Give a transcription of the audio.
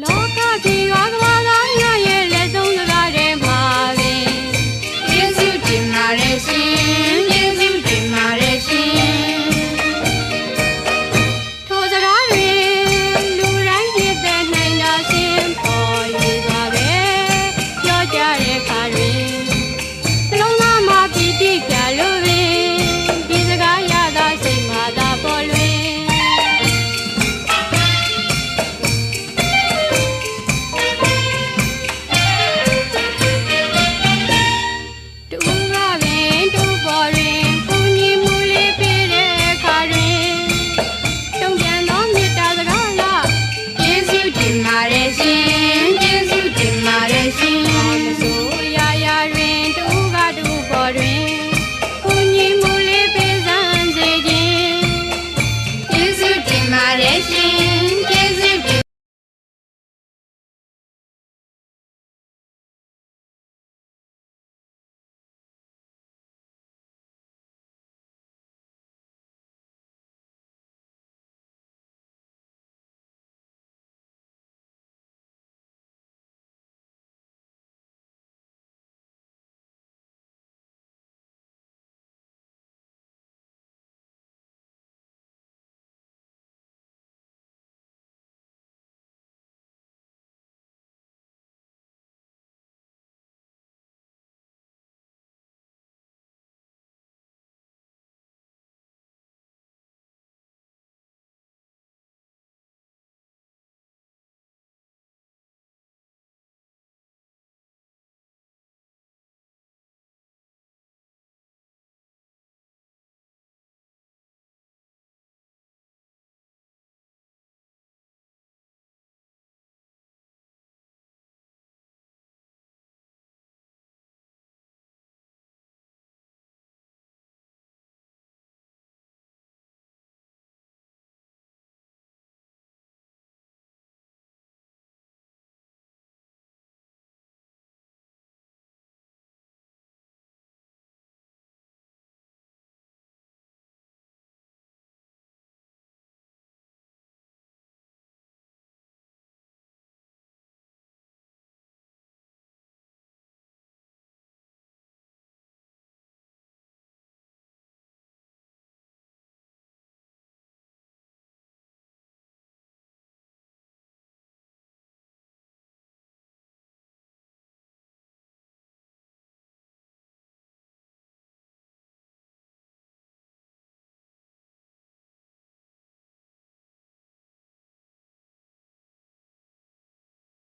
လောကကြီးရွာကဘာသာများရဲ့လက်ဆုံးစကားတွေမှာပင်ယေရှုတင်လာတဲ့ရှင်ယေရှုတင်လာတဲ့ရှင်ထိုစကားတွေလူတိုင်းဖြစ်တဲ့နိုင်တာရှင်ပေါ်ရည်စွာပဲပြောကြတဲ့အခါတွင်နှလုံးသားမှာပီတိပြလို့ပင်ဒီစကားရတာစိတ်မှာသာပေါ်လွင်ရှင်